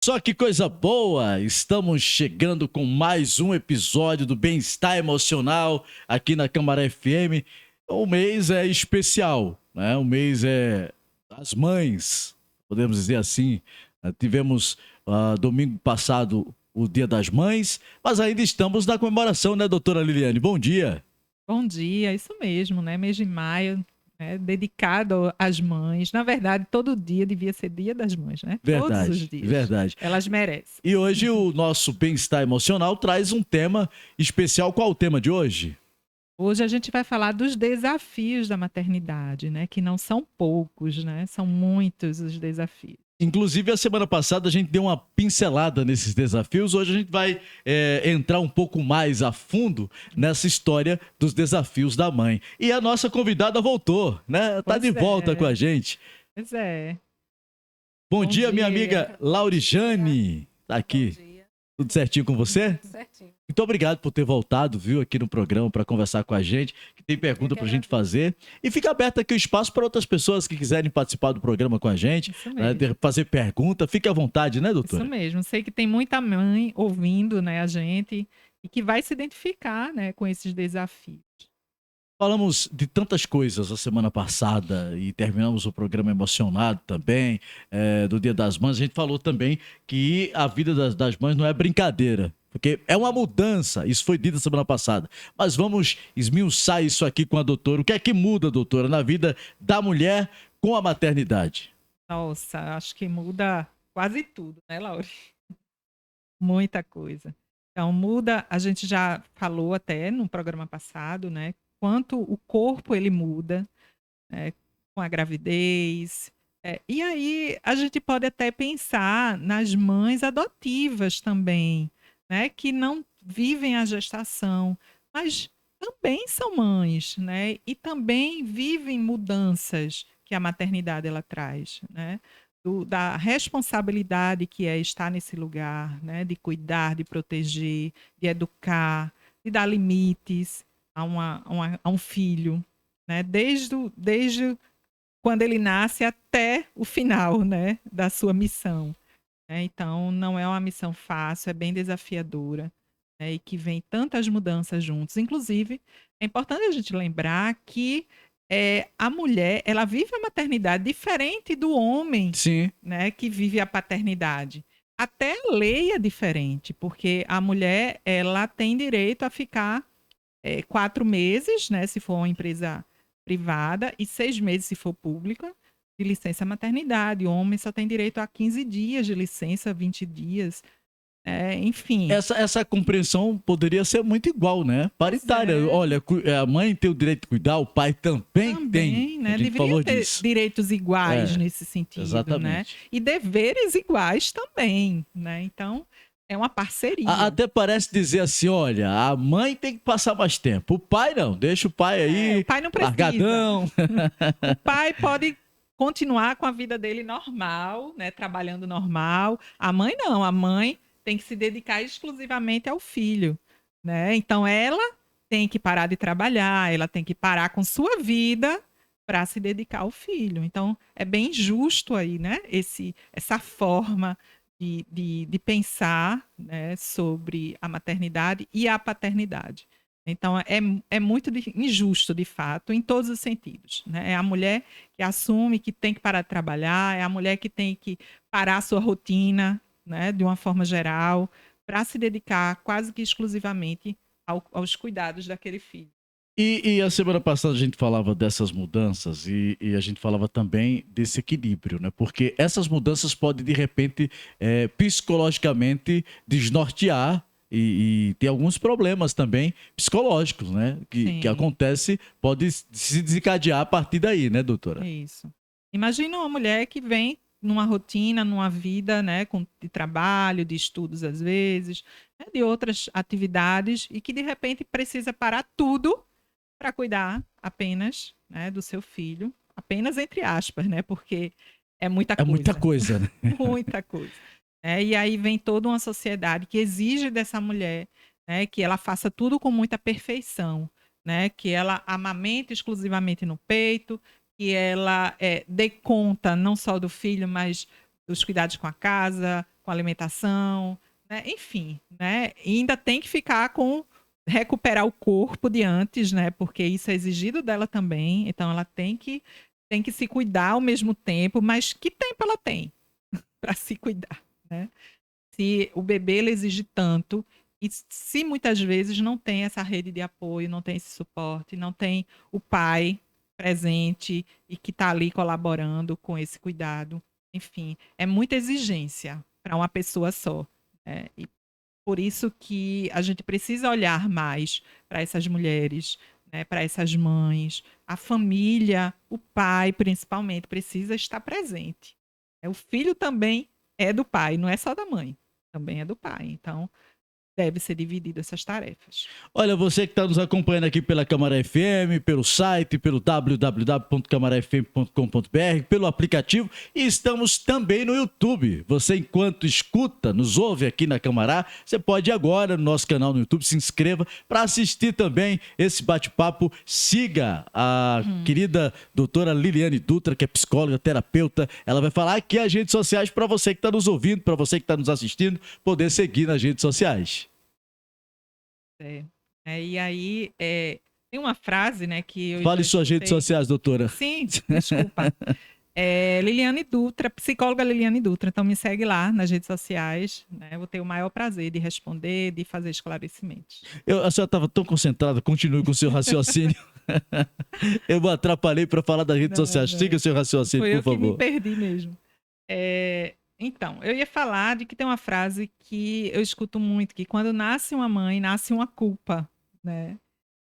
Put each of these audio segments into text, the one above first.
Só que coisa boa! Estamos chegando com mais um episódio do Bem-Estar Emocional aqui na Câmara FM. O mês é especial, né? O mês é das mães, podemos dizer assim. Tivemos domingo passado o Dia das Mães, mas ainda estamos na comemoração, né, doutora Liliane? Bom dia! Bom dia, isso mesmo, né? Mês de maio, né? Dedicado às mães. Na verdade, todo dia devia ser Dia das Mães, né? Todos os Verdade, dias. verdade. Elas merecem. E hoje o nosso Bem-Estar Emocional traz um tema especial. Qual é o tema de hoje? Hoje a gente vai falar dos desafios da maternidade, né? Que não são poucos, né? São muitos os desafios. Inclusive, a semana passada a gente deu uma pincelada nesses desafios. Hoje a gente vai entrar um pouco mais a fundo nessa história dos desafios da mãe. E a nossa convidada voltou, né? Tá de volta com a gente. Pois é. Bom dia, minha amiga Laurijane. Tá aqui. Bom dia. Tudo certinho com você? Tudo certinho. Muito obrigado por ter voltado, viu, aqui no programa para conversar com a gente, que tem pergunta para a gente fazer. E fica aberto aqui o espaço para outras pessoas que quiserem participar do programa com a gente, né, fazer pergunta. Fique à vontade, né, doutora? Isso mesmo. Sei que tem muita mãe ouvindo, né, a gente e que vai se identificar, né, com esses desafios. Falamos de tantas coisas a semana passada e terminamos o programa emocionado também, do Dia das Mães. A gente falou também que a vida das mães não é brincadeira, porque é uma mudança. Isso foi dito a semana passada. Mas vamos esmiuçar isso aqui com a doutora. O que é que muda, doutora, na vida da mulher com a maternidade? Nossa, acho que muda quase tudo, né, Laura? Muita coisa. Então, muda, a gente já falou até no programa passado, né? Quanto o corpo ele muda, né, com a gravidez. E aí a gente pode até pensar nas mães adotivas também, né, que não vivem a gestação, mas também são mães, né, e também vivem mudanças que a maternidade ela traz, né, da responsabilidade que é estar nesse lugar, né, de cuidar, de proteger, de educar, de dar limites a um filho, né? Desde quando ele nasce até o final, né, da sua missão. Né? Então, não é uma missão fácil, é bem desafiadora, né? E que vem tantas mudanças juntos. Inclusive, é importante a gente lembrar que a mulher ela vive a maternidade diferente do homem. Sim. Né, que vive a paternidade. Até a lei é diferente, porque a mulher ela tem direito a ficar 4 meses, né, se for uma empresa privada, e 6 meses se for pública, de licença maternidade. O homem só tem direito a 15 dias de licença, 20 dias. Enfim. Essa compreensão poderia ser muito igual, né? Paritária. Olha, a mãe tem o direito de cuidar, o pai também tem. Né? A gente Deveria falou ter disso. direitos iguais nesse sentido, exatamente. Né? E deveres iguais também, né? Então, é uma parceria. Até parece dizer assim, olha, a mãe tem que passar mais tempo. O pai não, deixa o pai aí, o pai não precisa. largadão. O pai pode continuar com a vida dele normal, né, trabalhando normal. A mãe não, a mãe tem que se dedicar exclusivamente ao filho, né? Então ela tem que parar de trabalhar, ela tem que parar com sua vida para se dedicar ao filho. Então é bem justo aí, né? Essa forma de pensar, né, sobre a maternidade e a paternidade. Então, é muito injusto, de fato, em todos os sentidos. Né? É a mulher que assume que tem que parar de trabalhar, é a mulher que tem que parar a sua rotina, né, de uma forma geral, para se dedicar quase que exclusivamente aos cuidados daquele filho. E a semana passada a gente falava dessas mudanças e a gente falava também desse equilíbrio, né? Porque essas mudanças podem, de repente, psicologicamente desnortear e ter alguns problemas também psicológicos, né? Que acontece, pode se desencadear a partir daí, né, doutora? Isso. Imagina uma mulher que vem numa rotina, numa vida, né, de trabalho, de estudos às vezes, né, de outras atividades e que de repente precisa parar tudo para cuidar apenas, né, do seu filho, apenas entre aspas, né, porque é muita coisa. É muita coisa, né? Muita coisa. E aí vem toda uma sociedade que exige dessa mulher, né, que ela faça tudo com muita perfeição, né, que ela amamente exclusivamente no peito, que ela dê conta não só do filho, mas dos cuidados com a casa, com a alimentação, né? Enfim, né? E ainda tem que ficar com recuperar o corpo de antes, né? Porque isso é exigido dela também. Então ela tem que se cuidar ao mesmo tempo, mas que tempo ela tem para se cuidar, né? Se o bebê ele exige tanto e se muitas vezes não tem essa rede de apoio, não tem esse suporte, não tem o pai presente e que está ali colaborando com esse cuidado, enfim, é muita exigência para uma pessoa só, né? E por isso que a gente precisa olhar mais para essas mulheres, né, para essas mães, a família, o pai principalmente precisa estar presente. O filho também é do pai, não é só da mãe, também é do pai. Então, deve ser dividido essas tarefas. Olha, você que está nos acompanhando aqui pela Câmara FM, pelo site, pelo www.camarafm.com.br, pelo aplicativo e estamos também no YouTube. Você, enquanto escuta, nos ouve aqui na Câmara, você pode ir agora no nosso canal no YouTube, se inscreva para assistir também esse bate-papo. Siga a querida doutora Liliane Dutra, que é psicóloga, terapeuta. Ela vai falar aqui as redes sociais para você que está nos ouvindo, para você que está nos assistindo, poder seguir nas redes sociais. E aí, tem uma frase, né, que eu Fale já suas redes escutei. sociais, doutora. Sim, desculpa. Liliane Dutra, psicóloga Liliane Dutra. Então me segue lá nas redes sociais, né? Eu vou ter o maior prazer de responder, de fazer esclarecimentos. A senhora estava tão concentrada, continue com o seu raciocínio. Eu me atrapalhei para falar das redes sociais. Siga o seu raciocínio, por favor. Foi eu que me perdi mesmo. Então, eu ia falar de que tem uma frase que eu escuto muito, que quando nasce uma mãe, nasce uma culpa, né?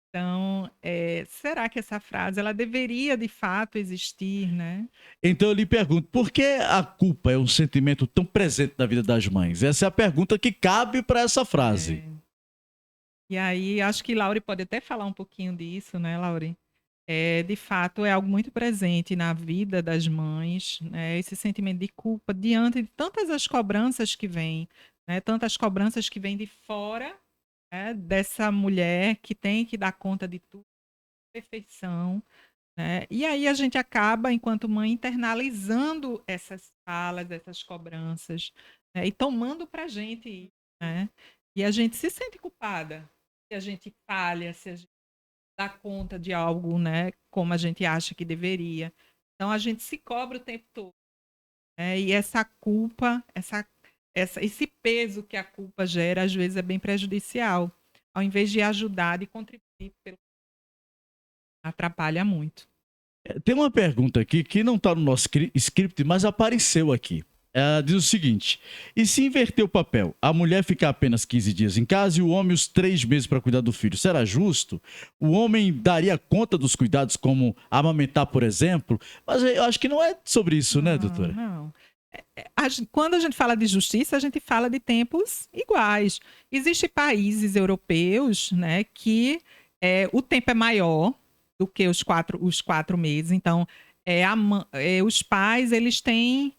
Então, será que essa frase ela deveria de fato existir, né? Então eu lhe pergunto, por que a culpa é um sentimento tão presente na vida das mães? Essa é a pergunta que cabe para essa frase. E aí, acho que Laure pode até falar um pouquinho disso, né, Laure? De fato, é algo muito presente na vida das mães, né? Esse sentimento de culpa diante de tantas as cobranças que vêm, né? Tantas cobranças que vêm de fora, né? Dessa mulher que tem que dar conta de tudo, perfeição, né? E aí a gente acaba, enquanto mãe, internalizando essas falas, essas cobranças, né? E tomando pra gente, né? E a gente se sente culpada se a gente falha, se a gente dá conta de algo, né, como a gente acha que deveria. Então a gente se cobra o tempo todo, né? E essa culpa, esse peso que a culpa gera, às vezes é bem prejudicial. Ao invés de ajudar, de contribuir, atrapalha muito. Tem uma pergunta aqui que não está no nosso script, mas apareceu aqui. Diz o seguinte: e se inverter o papel? A mulher ficar apenas 15 dias em casa e o homem os 3 meses para cuidar do filho. Será justo? O homem daria conta dos cuidados, como amamentar, por exemplo? Mas eu acho que não é sobre isso, né, doutora? Não. Quando a gente fala de justiça, a gente fala de tempos iguais. Existem países europeus, né, que o tempo é maior do que os 4 meses. Então, os pais eles têm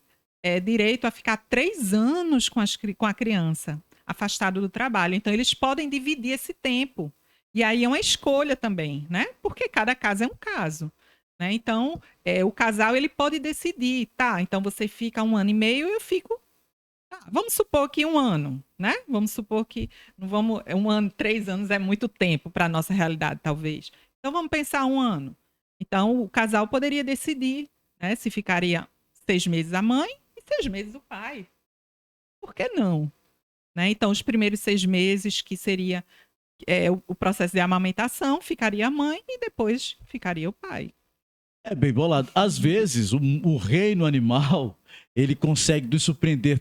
direito a ficar 3 anos com a criança, afastado do trabalho. Então, eles podem dividir esse tempo. E aí é uma escolha também, né? Porque cada caso é um caso. Né? Então, o casal ele pode decidir, tá? Então, você fica 1 ano e meio e eu fico... Tá, vamos supor que 1 ano, né? Vamos supor que... 1 ano, 3 anos é muito tempo para a nossa realidade, talvez. Então, vamos pensar 1 ano. Então, o casal poderia decidir, né? Se ficaria 6 meses a mãe e 6 meses o pai. Por que não? Né? Então, os primeiros 6 meses, que seria o processo de amamentação, ficaria a mãe e depois ficaria o pai. É bem bolado. Às vezes, o reino animal, ele consegue nos surpreender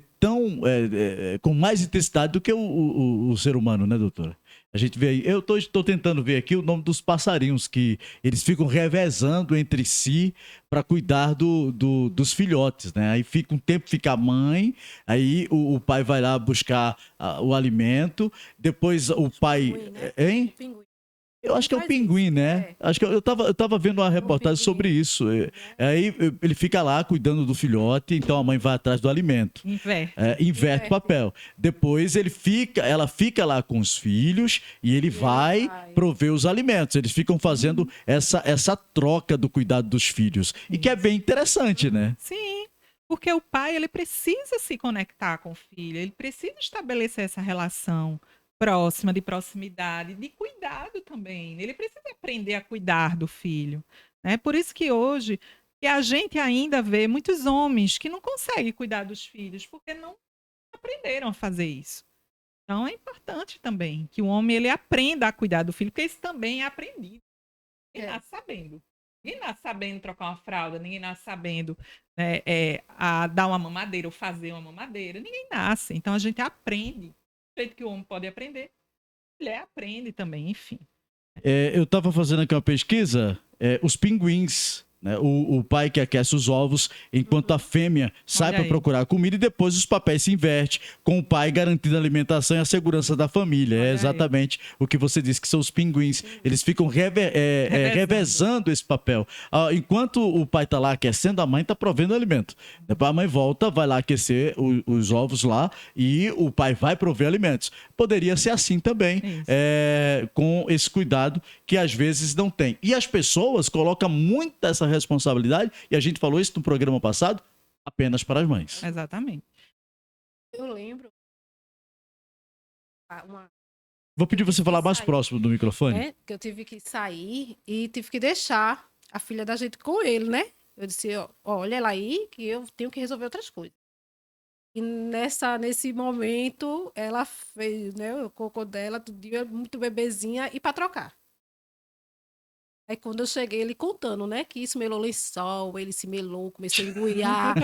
com mais intensidade do que o ser humano, né, doutora? A gente vê aí, eu estou tentando ver aqui o nome dos passarinhos, que eles ficam revezando entre si para cuidar dos filhotes, né? Aí fica um tempo, fica a mãe, aí o pai vai lá buscar o alimento, depois o pai... Pinguim, né? Hein? Pinguim. Eu acho que é o pinguim, isso, né? Acho que eu tava vendo uma reportagem sobre isso. Aí ele fica lá cuidando do filhote, então a mãe vai atrás do alimento. Inverte o papel. Depois ela fica lá com os filhos e ele vai prover os alimentos. Eles ficam fazendo essa troca do cuidado dos filhos. E que é bem interessante, né? Sim. Porque o pai, ele precisa se conectar com o filho, ele precisa estabelecer essa relação próxima, de proximidade, de cuidado também. Ele precisa aprender a cuidar do filho, né? Por isso que hoje que a gente ainda vê muitos homens que não conseguem cuidar dos filhos, porque não aprenderam a fazer isso. Então é importante também que o homem ele aprenda a cuidar do filho, porque isso também é aprendido. Ninguém nasce sabendo. Ninguém nasce sabendo trocar uma fralda, ninguém nasce sabendo a dar uma mamadeira ou fazer uma mamadeira. Ninguém nasce. Então a gente aprende. Do jeito que o homem pode aprender, a mulher aprende também, enfim. Eu estava fazendo aqui uma pesquisa, os pinguins, né? O pai que aquece os ovos, enquanto a fêmea sai Olha para aí. procurar comida e depois os papéis se invertem, com o pai garantindo a alimentação e a segurança da família. Olha É aí. exatamente o que você disse, que são os pinguins. Eles ficam revezando esse papel. Enquanto o pai está lá aquecendo, a mãe está provendo o alimento. Depois a mãe volta, vai lá aquecer os ovos lá e o pai vai prover alimentos. Poderia ser assim também, Isso. com esse cuidado que às vezes não tem. E as pessoas colocam muito essa responsabilidade, e a gente falou isso no programa passado, apenas para as mães. Exatamente. Eu lembro. Uma, Vou pedir você falar mais sair, próximo do microfone. né? Que eu tive que sair e tive que deixar a filha da gente com ele, né? Eu disse, ó, olha ela aí, que eu tenho que resolver outras coisas. E nesse momento, ela fez, né? O cocô dela, todo dia, muito bebezinha, e para trocar. Aí quando eu cheguei, ele contando, né? Que isso melou lençol, ele se melou, começou a engoiar.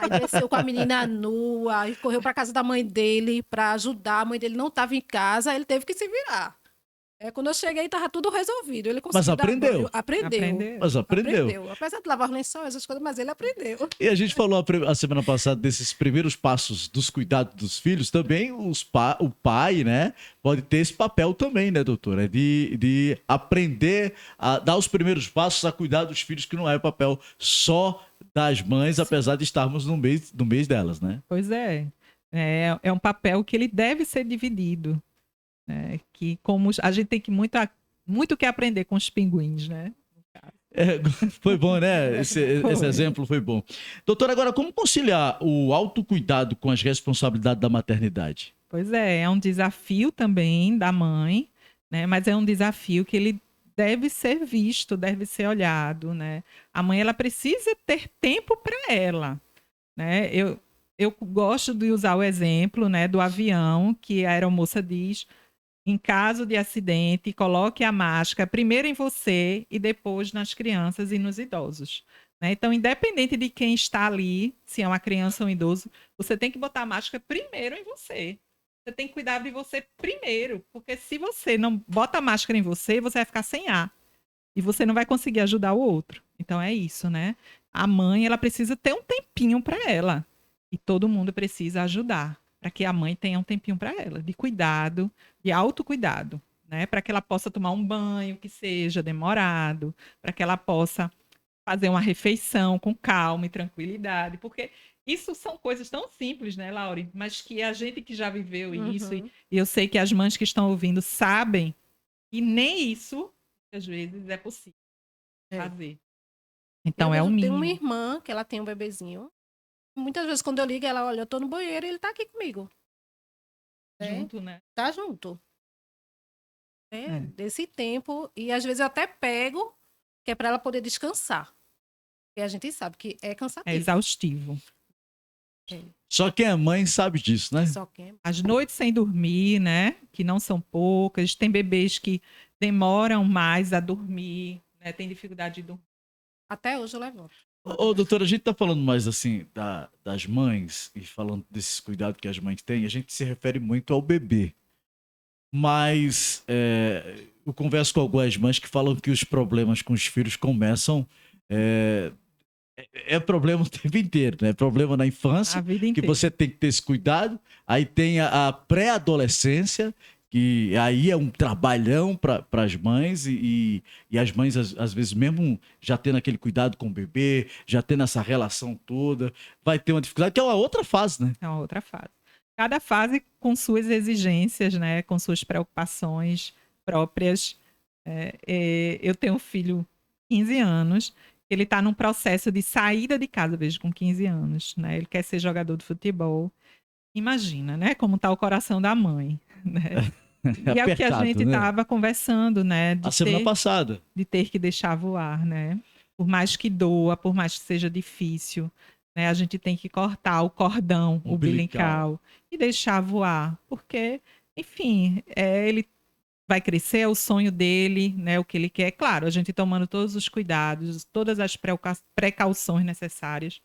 Aí desceu com a menina nua, e correu para casa da mãe dele para ajudar. A mãe dele não estava em casa, ele teve que se virar. Quando eu cheguei, estava tudo resolvido. Ele conseguiu Mas aprendeu. dar banho. Aprendeu. Mas aprendeu. Apesar de lavar lençol, essas coisas, mas ele aprendeu. E a gente falou a semana passada desses primeiros passos dos cuidados dos filhos, também o pai, né, pode ter esse papel também, né, doutora? De aprender a dar os primeiros passos a cuidar dos filhos, que não é o papel só das mães, apesar de estarmos no mês delas, né? Pois é. É um papel que ele deve ser dividido. Né? Que como a gente tem que muito que aprender com os pinguins, né? Foi bom, né? Esse exemplo foi bom. Doutora, agora, como conciliar o autocuidado com as responsabilidades da maternidade? Pois é um desafio também da mãe, né? Mas é um desafio que ele deve ser visto, deve ser olhado, né? A mãe, ela precisa ter tempo para ela, né? Eu gosto de usar o exemplo, né, do avião, que a aeromoça diz: em caso de acidente, coloque a máscara primeiro em você e depois nas crianças e nos idosos. Né? Então, independente de quem está ali, se é uma criança ou um idoso, você tem que botar a máscara primeiro em você. Você tem que cuidar de você primeiro, porque se você não bota a máscara em você, você vai ficar sem ar. E você não vai conseguir ajudar o outro. Então, é isso, né? A mãe, ela precisa ter um tempinho para ela. E todo mundo precisa ajudar, para que a mãe tenha um tempinho para ela, de cuidado, de autocuidado, né? Para que ela possa tomar um banho que seja demorado, para que ela possa fazer uma refeição com calma e tranquilidade, porque isso são coisas tão simples, né, Laure? Mas que a gente que já viveu isso, e eu sei que as mães que estão ouvindo sabem que nem isso, às vezes, é possível fazer. Então, é o mínimo. Tem uma irmã que ela tem um bebezinho. Muitas vezes, quando eu ligo, ela olha, eu tô no banheiro e ele tá aqui comigo. Junto, né? Tá junto. Desse tempo. E às vezes eu até pego, que é pra ela poder descansar. Porque a gente sabe que é cansativo. É exaustivo. Só quem é mãe sabe disso, né? Só que... As noites sem dormir, né? Que não são poucas. Tem bebês que demoram mais a dormir, né? Tem dificuldade de dormir. Até hoje eu levanto. Ô, doutora, a gente tá falando mais assim das mães e falando desses cuidados que as mães têm, a gente se refere muito ao bebê. Mas eu converso com algumas mães que falam que os problemas com os filhos começam. É problema o tempo inteiro, né? Problema na infância, A vida que inteira. você tem que ter esse cuidado. Aí tem a pré-adolescência, que aí é um trabalhão para as mães, e as mães, às vezes, mesmo já tendo aquele cuidado com o bebê, já tendo essa relação toda, vai ter uma dificuldade, que é uma outra fase, né? É uma outra fase. Cada fase com suas exigências, né? Com suas preocupações próprias. Eu tenho um filho de 15 anos Ele está num processo de saída de casa, vejo, com 15 anos, né? Ele quer ser jogador de futebol. Imagina, né? Como está o coração da mãe, né? É E é o que a apertado, gente né? estava conversando, né? A semana passada. De ter que deixar voar, né? Por mais que doa, por mais que seja difícil, né? A gente tem que cortar o cordão umbilical e deixar voar, porque, enfim, ele vai crescer, é o sonho dele, né? O que ele quer. Claro, a gente tomando todos os cuidados, todas as precauções necessárias,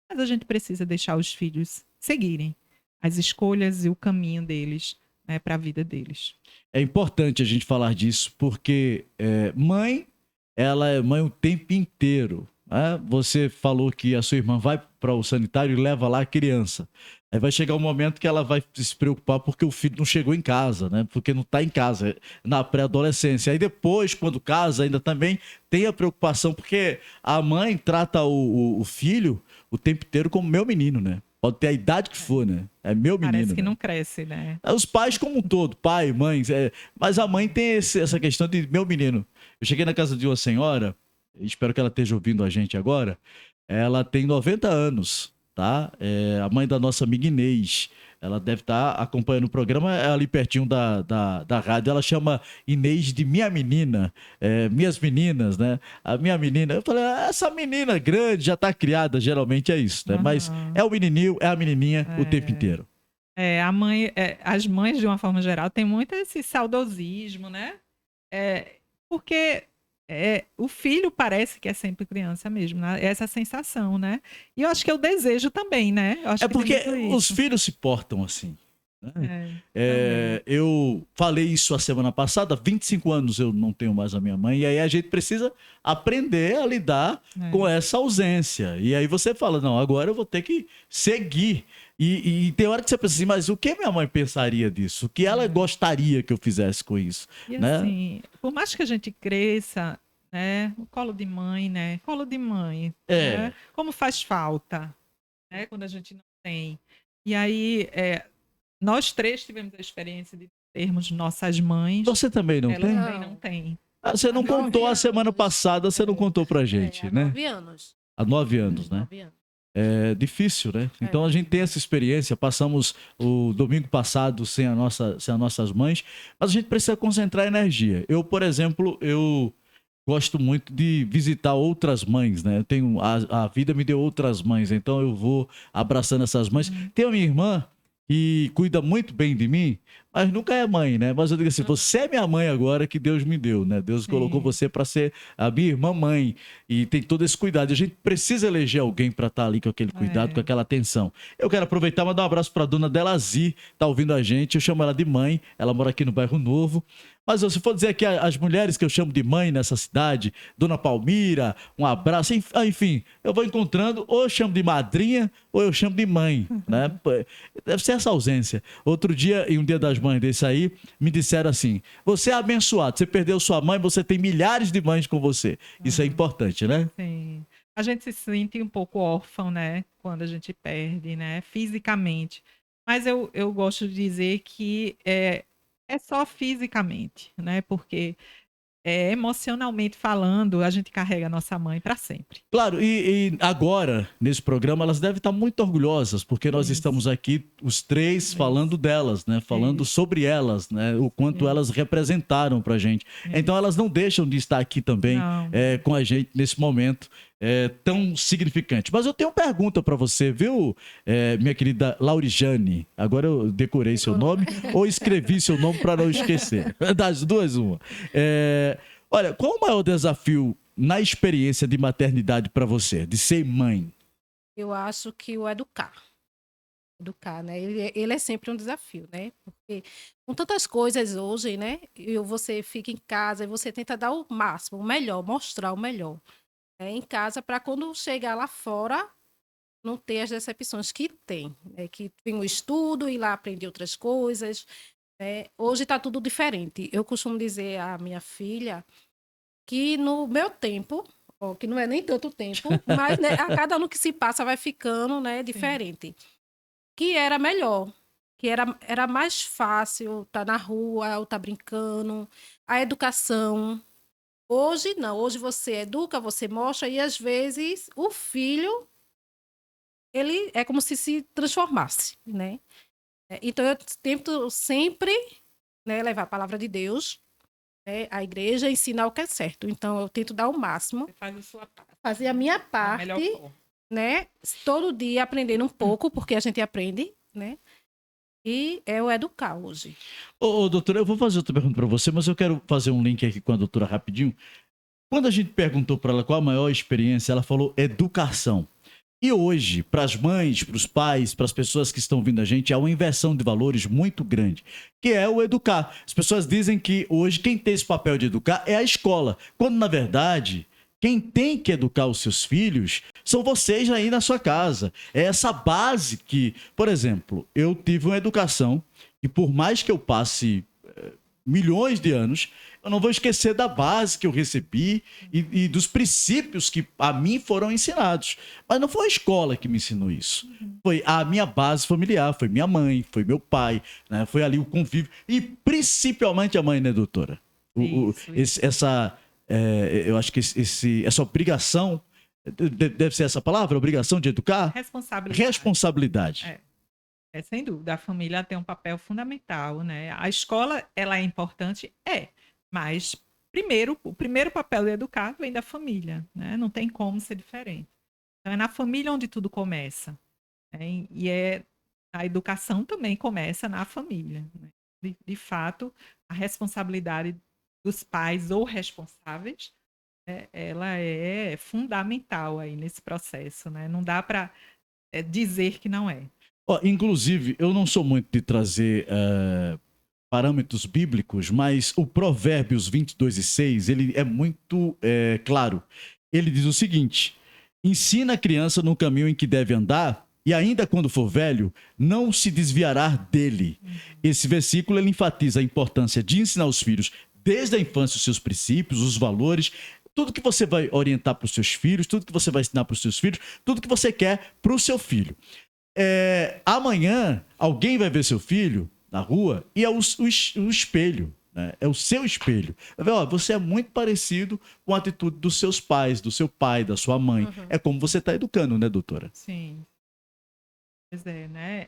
mas a gente precisa deixar os filhos seguirem as escolhas e o caminho deles, né, para a vida deles. É importante a gente falar disso, porque mãe, ela é mãe o tempo inteiro. Né? Você falou que a sua irmã vai para o sanitário e leva lá a criança. Aí vai chegar um momento que ela vai se preocupar porque o filho não chegou em casa, né? Porque não está em casa, na pré-adolescência. Aí depois, quando casa, ainda também tem a preocupação, porque a mãe trata o filho o tempo inteiro como meu menino, né? Pode ter a idade que for, né? É meu menino. Parece que né? não cresce, né? Os pais como um todo, pai, mãe. Mas a mãe tem essa questão de meu menino. Eu cheguei na casa de uma senhora, espero que ela esteja ouvindo a gente agora. Ela tem 90 anos, tá? É a mãe da nossa amiga Inês. Ela deve estar acompanhando o programa, é ali pertinho da rádio. Ela chama Inês de minha menina, minhas meninas, né? A minha menina. Eu falei, essa menina grande já está criada, geralmente é isso, né? Mas é o menininho, é a menininha o tempo inteiro. A mãe, as mães, de uma forma geral, têm muito esse saudosismo, né? Porque o filho parece que é sempre criança mesmo, né? Essa sensação, né? E eu acho que é o desejo também, né? Eu acho que porque tem muito os isso. filhos se portam assim. Né? Também. Eu falei isso a semana passada, 25 anos eu não tenho mais a minha mãe, e aí a gente precisa aprender a lidar com essa ausência. E aí você fala, não, agora eu vou ter que seguir. E tem hora que você pensa assim, mas o que minha mãe pensaria disso? O que ela gostaria que eu fizesse com isso? E né? assim, por mais que a gente cresça, né? O colo de mãe, né? Colo de mãe. É. Né? Como faz falta, né? Quando a gente não tem. E aí, nós três tivemos a experiência de termos nossas mães. Você também não Ela tem? também não tem. Você não contou a semana passada, você não contou pra gente, há né? 9 anos. Há 9 anos, né? 9 anos. É difícil, né? Então a gente tem essa experiência. Passamos o domingo passado sem as nossas mães, mas a gente precisa concentrar energia. Eu, por exemplo, eu gosto muito de visitar outras mães, né? Eu tenho a vida me deu outras mães, então eu vou abraçando essas mães. Tem a minha irmã que cuida muito bem de mim, mas nunca é mãe, né? Mas eu digo assim, você é minha mãe agora que Deus me deu, né? Deus colocou você para ser a minha irmã mãe e tem todo esse cuidado. A gente precisa eleger alguém para estar ali com aquele cuidado, com aquela atenção. Eu quero aproveitar e mandar um abraço para a dona Delazi, tá ouvindo a gente. Eu chamo ela de mãe, ela mora aqui no bairro Novo. Mas se for dizer aqui as mulheres que eu chamo de mãe nessa cidade, Dona Palmira, um abraço, enfim, eu vou encontrando, ou eu chamo de madrinha, ou eu chamo de mãe, né? Deve ser essa ausência. Outro dia, em um dia das mães desse aí, me disseram assim, você é abençoado, você perdeu sua mãe, você tem milhares de mães com você. Isso é importante, né? Sim. A gente se sente um pouco órfão, né? Quando a gente perde, né? Fisicamente. Mas eu gosto de dizer que é só fisicamente, né? Porque emocionalmente falando, a gente carrega a nossa mãe para sempre. Claro, e agora, nesse programa, elas devem estar muito orgulhosas, porque nós estamos aqui, os três, falando delas, né? Falando sobre elas, né? O quanto elas representaram pra gente. Então, elas não deixam de estar aqui também com a gente nesse momento tão significante. Mas eu tenho uma pergunta para você, viu, minha querida Laurijane? Agora eu decorei seu nome ou escrevi seu nome para não esquecer. Das duas, uma. Olha, qual o maior desafio na experiência de maternidade para você, de ser mãe? Eu acho que o educar. Educar, né? Ele é sempre um desafio, né? Porque com tantas coisas hoje, né? Você fica em casa e você tenta dar o máximo, o melhor, mostrar o melhor. Em casa, para quando chegar lá fora, não ter as decepções que tem. Né? Que tem o estudo e lá aprender outras coisas. Né? Hoje está tudo diferente. Eu costumo dizer à minha filha que no meu tempo, que não é nem tanto tempo, mas né, a cada ano que se passa vai ficando, né, diferente. Que era melhor, que era mais fácil estar na rua, ou estar brincando, a educação, Hoje não, hoje você educa, você mostra e às vezes o filho, ele é como se transformasse, né? Então eu tento sempre, né, levar a palavra de Deus, né, a igreja, ensinar o que é certo. Então eu tento dar o máximo, Você faz a sua parte. fazer a minha Da melhor parte, forma. né? Todo dia aprendendo um pouco, porque a gente aprende, né? E é o educar hoje. Ô, doutora, eu vou fazer outra pergunta para você, mas eu quero fazer um link aqui com a doutora rapidinho. Quando a gente perguntou para ela qual a maior experiência, ela falou educação. E hoje, para as mães, para os pais, para as pessoas que estão vindo a gente, há uma inversão de valores muito grande, que é o educar. As pessoas dizem que hoje quem tem esse papel de educar é a escola, quando na verdade quem tem que educar os seus filhos são vocês aí na sua casa. É essa base que, por exemplo, eu tive uma educação e por mais que eu passe milhões de anos, eu não vou esquecer da base que eu recebi e dos princípios que a mim foram ensinados. Mas não foi a escola que me ensinou isso. Foi a minha base familiar, foi minha mãe, foi meu pai, né? Foi ali o convívio. E principalmente a mãe, né, doutora? Eu acho que essa obrigação, deve ser essa palavra, obrigação de educar? Responsabilidade. Responsabilidade. Sem dúvida, a família tem um papel fundamental, né? A escola, ela é importante? Mas o primeiro papel de educar vem da família, né? Não tem como ser diferente. Então, é na família onde tudo começa, né? A educação também começa na família, né? De fato, a responsabilidade dos pais ou responsáveis, né, ela é fundamental aí nesse processo, né? Não dá para dizer que não é. Inclusive, eu não sou muito de trazer parâmetros bíblicos, mas o Provérbios 22:6, ele é muito claro. Ele diz o seguinte: ensina a criança no caminho em que deve andar, e ainda quando for velho, não se desviará dele. Esse versículo ele enfatiza a importância de ensinar os filhos desde a infância os seus princípios, os valores, tudo que você vai orientar para os seus filhos, tudo que você vai ensinar para os seus filhos, tudo que você quer para o seu filho. Amanhã alguém vai ver seu filho na rua e é o espelho, né? É o seu espelho. Você é muito parecido com a atitude dos seus pais, do seu pai, da sua mãe. É como você está educando, né, doutora? Sim. Pois é, né?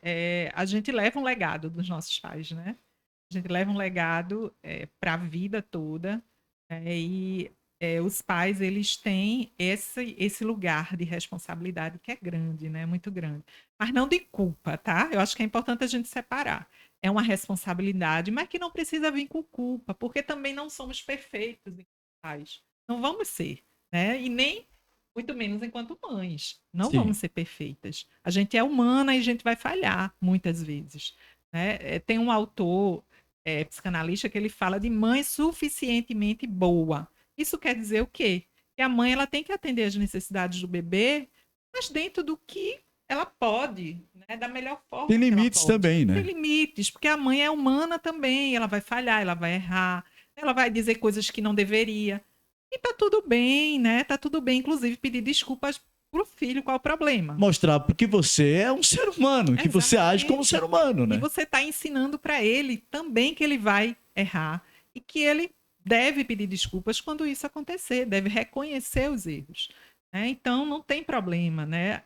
A gente leva um legado dos nossos pais, né? A gente leva um legado para a vida toda, né? E os pais, eles têm esse lugar de responsabilidade que é grande, né? Muito grande. Mas não de culpa, tá? Eu acho que é importante a gente separar. É uma responsabilidade, mas que não precisa vir com culpa, porque também não somos perfeitos enquanto pais. Não vamos ser, né? E nem muito menos enquanto mães. Não Sim. vamos ser perfeitas. A gente é humana e a gente vai falhar muitas vezes, né? Tem um autor psicanalista que ele fala de mãe suficientemente boa. Isso quer dizer o quê? Que a mãe ela tem que atender às necessidades do bebê, mas dentro do que ela pode, né? Da melhor forma. Tem limites também, né? Tem limites, porque a mãe é humana também, ela vai falhar, ela vai errar, ela vai dizer coisas que não deveria. E tá tudo bem, né? Tá tudo bem, inclusive, pedir desculpas pro filho, qual o problema? Mostrar porque você é um ser humano, que você age como um ser humano, né? E você tá ensinando para ele também que ele vai errar e que ele deve pedir desculpas quando isso acontecer, deve reconhecer os erros, né? Então, não tem problema, né?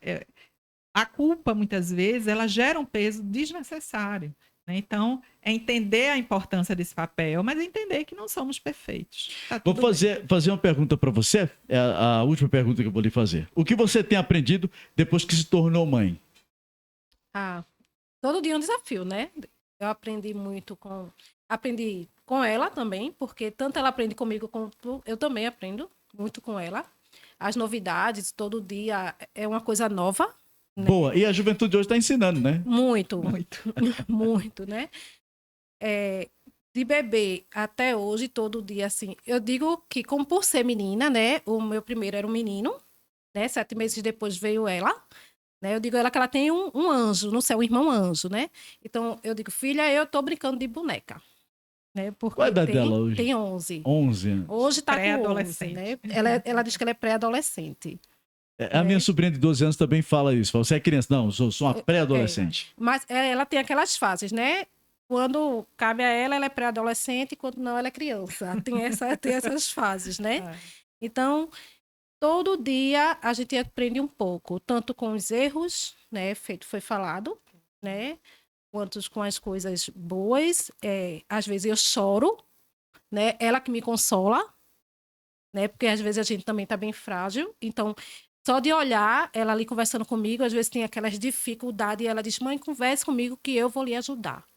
A culpa, muitas vezes, ela gera um peso desnecessário, né? Então, é entender a importância desse papel, mas entender que não somos perfeitos. Tá Vou tudo bem. fazer uma pergunta para você, é a última pergunta que eu vou lhe fazer. O que você tem aprendido depois que se tornou mãe? Todo dia é um desafio, né? Eu aprendi muito aprendi com ela também, porque tanto ela aprende comigo quanto eu também aprendo muito com ela. As novidades, todo dia é uma coisa nova. Né? Boa, e a juventude hoje está ensinando, né? Muito. Muito, né? De bebê até hoje, todo dia, assim, eu digo que como por ser menina, né? O meu primeiro era um menino, né? 7 meses depois veio ela, né? Eu digo a ela que ela tem um anjo no céu, um irmão anjo, né? Então, eu digo, filha, eu tô brincando de boneca. Né? Porque qual a idade dela hoje? Tem 11. 11 anos. Hoje tá com 11, né? Ela diz que ela é pré-adolescente. A minha sobrinha de 12 anos também fala isso. Fala, você é criança? Não, sou uma pré-adolescente. Mas ela tem aquelas fases, né? quando cabe a ela, ela é pré-adolescente, quando não, ela é criança. Tem essas fases, né? É. Então, todo dia a gente aprende um pouco, tanto com os erros, né? Foi falado, né? Quanto com as coisas boas. Às vezes eu choro, né? Ela que me consola, né? Porque às vezes a gente também tá bem frágil. Então, só de olhar ela ali conversando comigo, às vezes tem aquelas dificuldades e ela diz: mãe, converse comigo que eu vou lhe ajudar.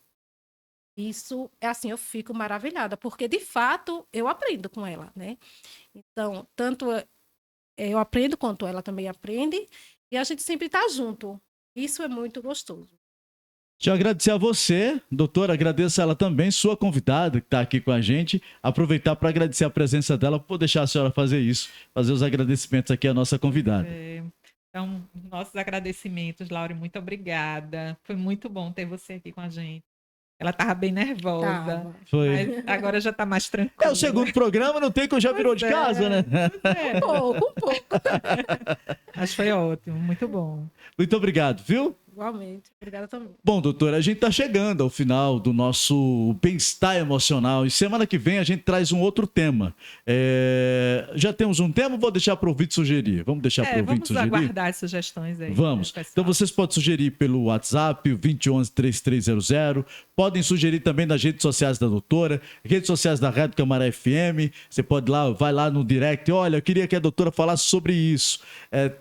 Isso é assim, eu fico maravilhada, porque de fato eu aprendo com ela, né? Então, tanto eu aprendo quanto ela também aprende, e a gente sempre tá junto. Isso é muito gostoso. Deixa eu agradecer a você, doutora, agradeço a ela também, sua convidada que está aqui com a gente. Aproveitar para agradecer a presença dela, vou deixar a senhora fazer isso, fazer os agradecimentos aqui à nossa convidada. Então, nossos agradecimentos, Laura, muito obrigada. Foi muito bom ter você aqui com a gente. Ela estava bem nervosa, Tava. Foi. mas agora já está mais É tranquila. o segundo programa, não tem que eu já virou de casa, né? É. Um pouco. Mas foi ótimo, muito bom. Muito obrigado, viu? Igualmente. Obrigada também. Bom, doutora, a gente está chegando ao final do nosso bem-estar emocional e semana que vem a gente traz um outro tema. Já temos um tema, vou deixar para o ouvinte sugerir. Vamos deixar para o ouvinte Vamos sugerir? aguardar as sugestões aí. Vamos. Né, pessoal? Então vocês podem sugerir pelo WhatsApp, o 2011-3300. Podem sugerir também nas redes sociais da doutora, redes sociais da Rádio Camaré FM. Você pode vai lá no direct. Olha, eu queria que a doutora falasse sobre isso.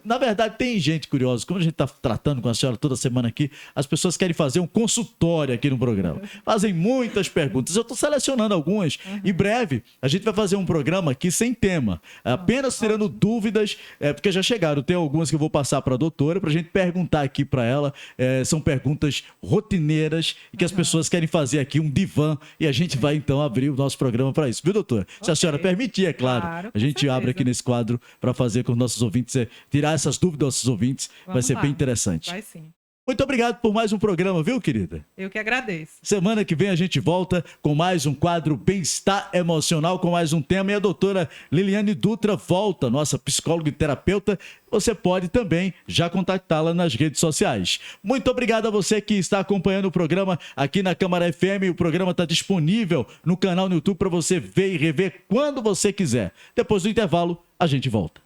Na verdade, tem gente curiosa. Como a gente está tratando com a senhora toda semana aqui, as pessoas querem fazer um consultório aqui no programa. Fazem muitas perguntas. Eu estou selecionando algumas. Em breve, a gente vai fazer um programa aqui sem tema. Apenas tirando dúvidas, porque já chegaram. Tem algumas que eu vou passar para a doutora, para a gente perguntar aqui para ela. São perguntas rotineiras e que as pessoas querem fazer aqui um divã. E a gente vai, então, abrir o nosso programa para isso. Viu, doutora? Se a senhora permitir, é claro. Com A gente certeza. abre aqui nesse quadro para fazer com os nossos ouvintes, tirar essas dúvidas dos nossos ouvintes. Vai Vamos ser lá. bem interessante. Vai sim. Muito obrigado por mais um programa, viu, querida? Eu que agradeço. Semana que vem a gente volta com mais um quadro Bem-Estar Emocional, com mais um tema. E a doutora Liliane Dutra volta, nossa psicóloga e terapeuta. Você pode também já contactá-la nas redes sociais. Muito obrigado a você que está acompanhando o programa aqui na Câmara FM. O programa está disponível no canal no YouTube para você ver e rever quando você quiser. Depois do intervalo, a gente volta.